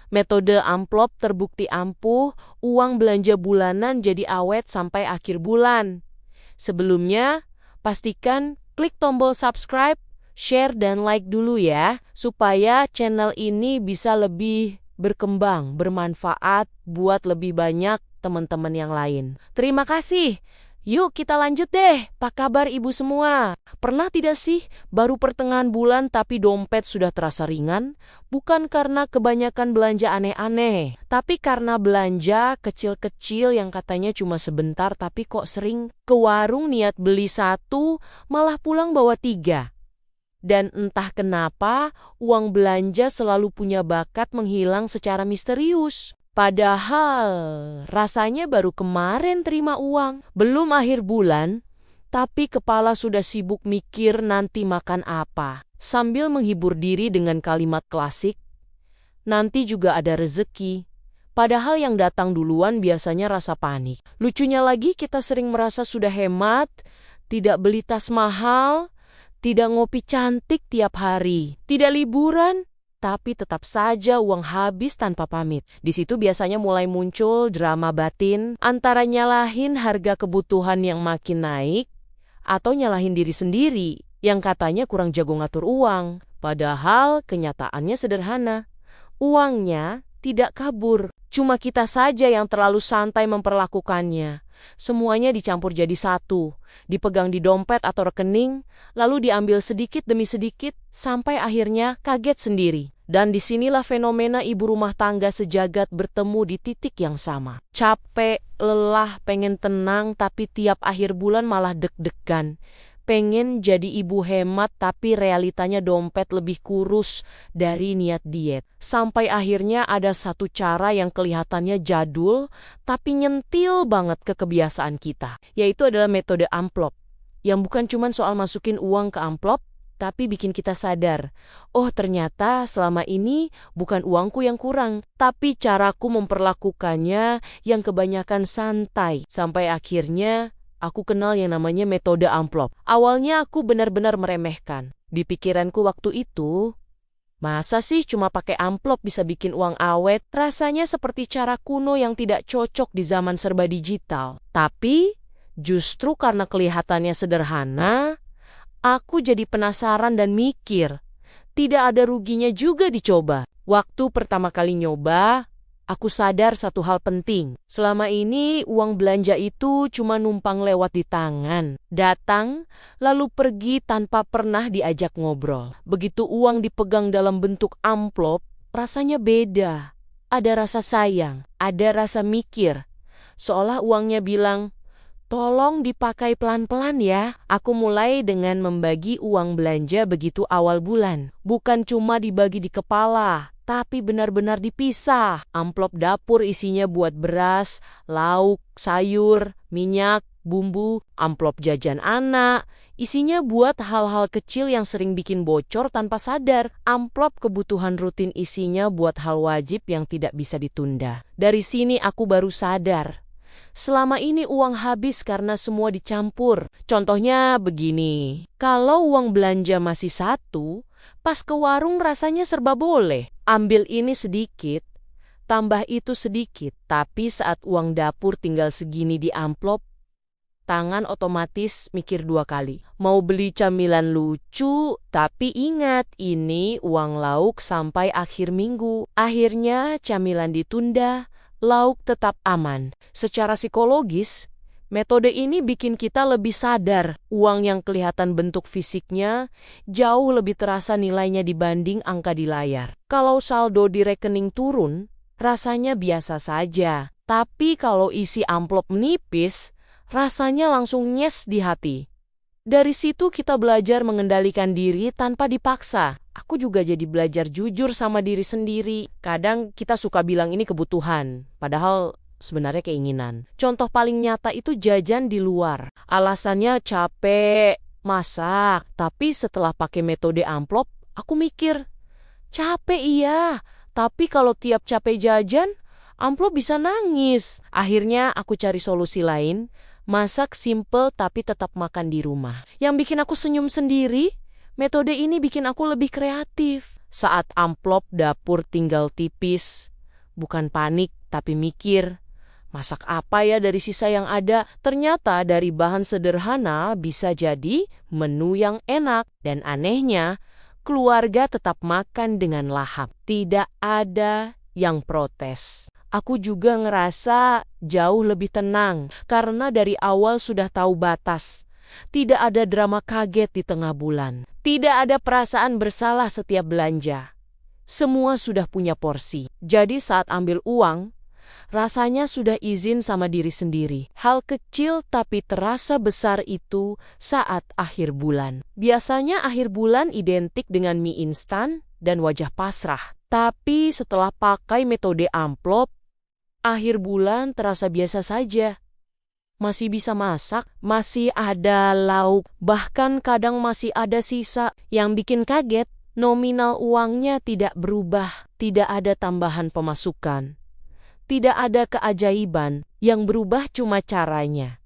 Metode amplop terbukti ampuh, uang belanja bulanan jadi awet sampai akhir bulan. Sebelumnya, pastikan klik tombol subscribe, share, dan like dulu ya, supaya channel ini bisa lebih berkembang, bermanfaat buat lebih banyak teman-teman yang lain. Terima kasih. Yuk kita lanjut deh. Apa kabar ibu semua? Pernah tidak sih baru pertengahan bulan tapi dompet sudah terasa ringan? Bukan karena kebanyakan belanja aneh-aneh, tapi karena belanja kecil-kecil yang katanya cuma sebentar tapi kok sering ke warung niat beli satu, malah pulang bawa tiga. Dan entah kenapa, uang belanja selalu punya bakat menghilang secara misterius. Padahal rasanya baru kemarin terima uang, belum akhir bulan, tapi kepala sudah sibuk mikir nanti makan apa. Sambil menghibur diri dengan kalimat klasik, nanti juga ada rezeki. Padahal yang datang duluan biasanya rasa panik. Lucunya lagi kita sering merasa sudah hemat, tidak beli tas mahal, tidak ngopi cantik tiap hari, tidak liburan, tapi tetap saja uang habis tanpa pamit. Di situ biasanya mulai muncul drama batin antara nyalahin harga kebutuhan yang makin naik atau nyalahin diri sendiri yang katanya kurang jago ngatur uang. Padahal kenyataannya sederhana. Uangnya tidak kabur, cuma kita saja yang terlalu santai memperlakukannya. Semuanya dicampur jadi satu, dipegang di dompet atau rekening, lalu diambil sedikit demi sedikit, sampai akhirnya kaget sendiri. Dan disinilah fenomena ibu rumah tangga sejagat bertemu di titik yang sama. Capek, lelah, pengen tenang, tapi tiap akhir bulan malah deg-degan. Pengen jadi ibu hemat tapi realitanya dompet lebih kurus dari niat diet. Sampai akhirnya ada satu cara yang kelihatannya jadul tapi nyentil banget ke kebiasaan kita. Yaitu adalah metode amplop. Yang bukan cuma soal masukin uang ke amplop, tapi bikin kita sadar. Oh ternyata selama ini bukan uangku yang kurang, tapi caraku memperlakukannya yang kebanyakan santai. Sampai akhirnya aku kenal yang namanya metode amplop. Awalnya aku benar-benar meremehkan. Di pikiranku waktu itu, masa sih cuma pakai amplop bisa bikin uang awet? Rasanya seperti cara kuno yang tidak cocok di zaman serba digital. Tapi, justru karena kelihatannya sederhana, aku jadi penasaran dan mikir, tidak ada ruginya juga dicoba. Waktu pertama kali nyoba, aku sadar satu hal penting. Selama ini uang belanja itu cuma numpang lewat di tangan. Datang, lalu pergi tanpa pernah diajak ngobrol. Begitu uang dipegang dalam bentuk amplop, rasanya beda. Ada rasa sayang, ada rasa mikir. Seolah uangnya bilang, tolong dipakai pelan-pelan ya. Aku mulai dengan membagi uang belanja begitu awal bulan. Bukan cuma dibagi di kepala, tapi benar-benar dipisah. Amplop dapur isinya buat beras, lauk, sayur, minyak, bumbu. Amplop jajan anak, isinya buat hal-hal kecil yang sering bikin bocor tanpa sadar. Amplop kebutuhan rutin isinya buat hal wajib yang tidak bisa ditunda. Dari sini aku baru sadar. Selama ini uang habis karena semua dicampur. Contohnya begini, kalau uang belanja masih satu, pas ke warung rasanya serba boleh. Ambil ini sedikit, tambah itu sedikit. Tapi saat uang dapur tinggal segini di amplop, tangan otomatis mikir dua kali. Mau beli camilan lucu, tapi ingat ini uang lauk sampai akhir minggu. Akhirnya camilan ditunda, lauk tetap aman. Secara psikologis, metode ini bikin kita lebih sadar. Uang yang kelihatan bentuk fisiknya jauh lebih terasa nilainya dibanding angka di layar. Kalau saldo di rekening turun, rasanya biasa saja. Tapi kalau isi amplop menipis, rasanya langsung nyes di hati. Dari situ kita belajar mengendalikan diri tanpa dipaksa. Aku juga jadi belajar jujur sama diri sendiri. Kadang kita suka bilang ini kebutuhan, padahal sebenarnya keinginan. Contoh paling nyata itu jajan di luar. Alasannya capek, masak. Tapi setelah pakai metode amplop, aku mikir, capek iya, tapi kalau tiap capek jajan, amplop bisa nangis. Akhirnya aku cari solusi lain. Masak simple tapi tetap makan di rumah. Yang bikin aku senyum sendiri, metode ini bikin aku lebih kreatif. Saat amplop dapur tinggal tipis, Bukan panik, tapi mikir, masak apa ya dari sisa yang ada? Ternyata dari bahan sederhana bisa jadi menu yang enak. Dan anehnya, keluarga tetap makan dengan lahap. Tidak ada yang protes. Aku juga ngerasa jauh lebih tenang karena dari awal sudah tahu batas. Tidak ada drama kaget di tengah bulan. Tidak ada perasaan bersalah setiap belanja. Semua sudah punya porsi. Jadi saat ambil uang, rasanya sudah izin sama diri sendiri. Hal kecil tapi terasa besar itu saat akhir bulan. Biasanya akhir bulan identik dengan mie instan dan wajah pasrah. Tapi setelah pakai metode amplop, akhir bulan terasa biasa saja. Masih bisa masak, masih ada lauk, bahkan kadang masih ada sisa. Yang bikin kaget, nominal uangnya tidak berubah, tidak ada tambahan pemasukan. Tidak ada keajaiban, yang berubah cuma caranya.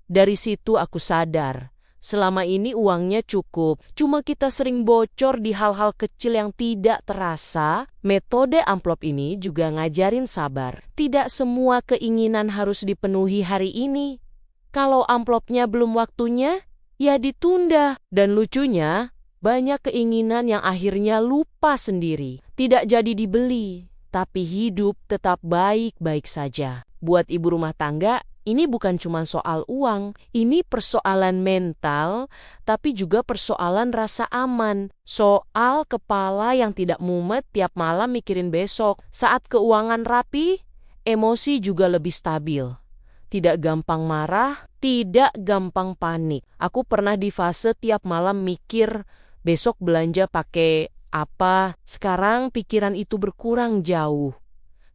Dari situ aku sadar, selama ini uangnya cukup, cuma kita sering bocor di hal-hal kecil yang tidak terasa. Metode amplop ini juga ngajarin sabar. Tidak semua keinginan harus dipenuhi hari ini. Kalau amplopnya belum waktunya, ya ditunda. Dan lucunya, banyak keinginan yang akhirnya lupa sendiri. Tidak jadi dibeli, tapi hidup tetap baik-baik saja. Buat ibu rumah tangga, ini bukan cuma soal uang, ini persoalan mental, tapi juga persoalan rasa aman. Soal kepala yang tidak mumet tiap malam mikirin besok. Saat keuangan rapi, emosi juga lebih stabil. Tidak gampang marah, tidak gampang panik. Aku pernah di fase tiap malam mikir, besok belanja pakai apa? Sekarang pikiran itu berkurang jauh.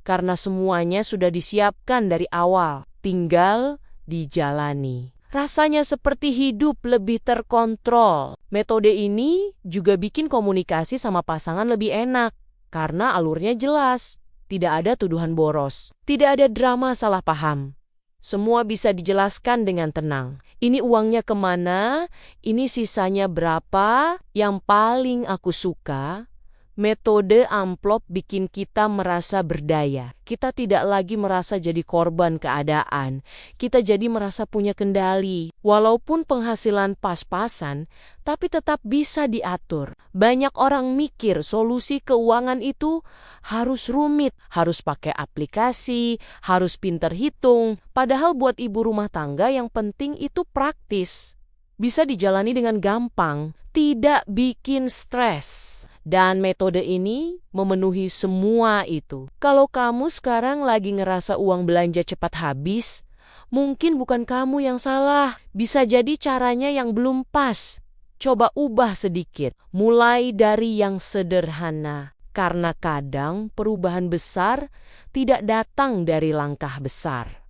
Karena semuanya sudah disiapkan dari awal. Tinggal dijalani. Rasanya seperti hidup lebih terkontrol. Metode ini juga bikin komunikasi sama pasangan lebih enak. Karena alurnya jelas. Tidak ada tuduhan boros. Tidak ada drama salah paham. Semua bisa dijelaskan dengan tenang. Ini uangnya kemana? Ini sisanya berapa? Yang paling aku suka, metode amplop bikin kita merasa berdaya. Kita tidak lagi merasa jadi korban keadaan. Kita jadi merasa punya kendali. Walaupun penghasilan pas-pasan, tapi tetap bisa diatur. Banyak orang mikir solusi keuangan itu harus rumit, harus pakai aplikasi, harus pinter hitung. Padahal buat ibu rumah tangga yang penting itu praktis. Bisa dijalani dengan gampang, tidak bikin stres. Dan metode ini memenuhi semua itu. Kalau kamu sekarang lagi ngerasa uang belanja cepat habis, mungkin bukan kamu yang salah. Bisa jadi caranya yang belum pas. Coba ubah sedikit, mulai dari yang sederhana. Karena kadang perubahan besar tidak datang dari langkah besar,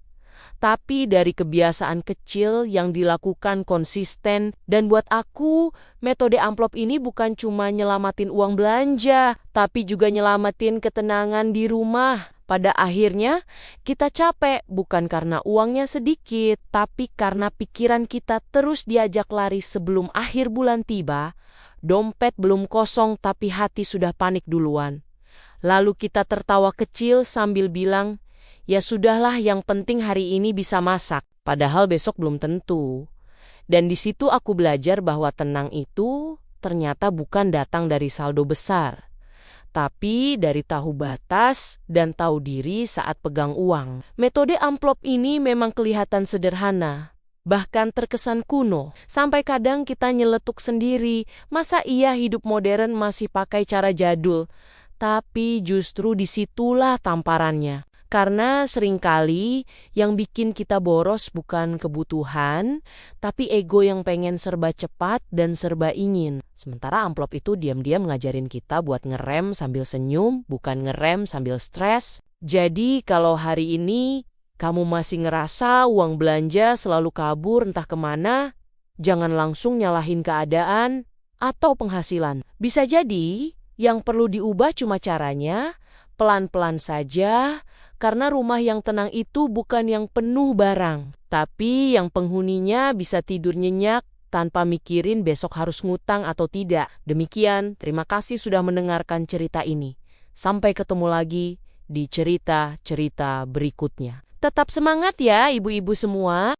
tapi dari kebiasaan kecil yang dilakukan konsisten. Dan buat aku, metode amplop ini bukan cuma nyelamatin uang belanja, tapi juga nyelamatin ketenangan di rumah. Pada akhirnya, kita capek bukan karena uangnya sedikit, tapi karena pikiran kita terus diajak lari sebelum akhir bulan tiba. Dompet belum kosong tapi hati sudah panik duluan. Lalu kita tertawa kecil sambil bilang, ya sudahlah, yang penting hari ini bisa masak. Padahal besok belum tentu. Dan di situ aku belajar bahwa tenang itu ternyata bukan datang dari saldo besar, tapi dari tahu batas dan tahu diri saat pegang uang. Metode amplop ini memang kelihatan sederhana, bahkan terkesan kuno. Sampai kadang kita nyeletuk sendiri, masa iya hidup modern masih pakai cara jadul? Tapi justru disitulah tamparannya. Karena seringkali yang bikin kita boros bukan kebutuhan, tapi ego yang pengen serba cepat dan serba ingin. Sementara amplop itu diam-diam ngajarin kita buat ngerem sambil senyum, bukan ngerem sambil stres. Jadi kalau hari ini kamu masih ngerasa uang belanja selalu kabur entah kemana, jangan langsung nyalahin keadaan atau penghasilan. Bisa jadi yang perlu diubah cuma caranya, pelan-pelan saja. Karena rumah yang tenang itu bukan yang penuh barang, tapi yang penghuninya bisa tidur nyenyak tanpa mikirin besok harus ngutang atau tidak. Demikian, terima kasih sudah mendengarkan cerita ini. Sampai ketemu lagi di cerita-cerita berikutnya. Tetap semangat ya ibu-ibu semua.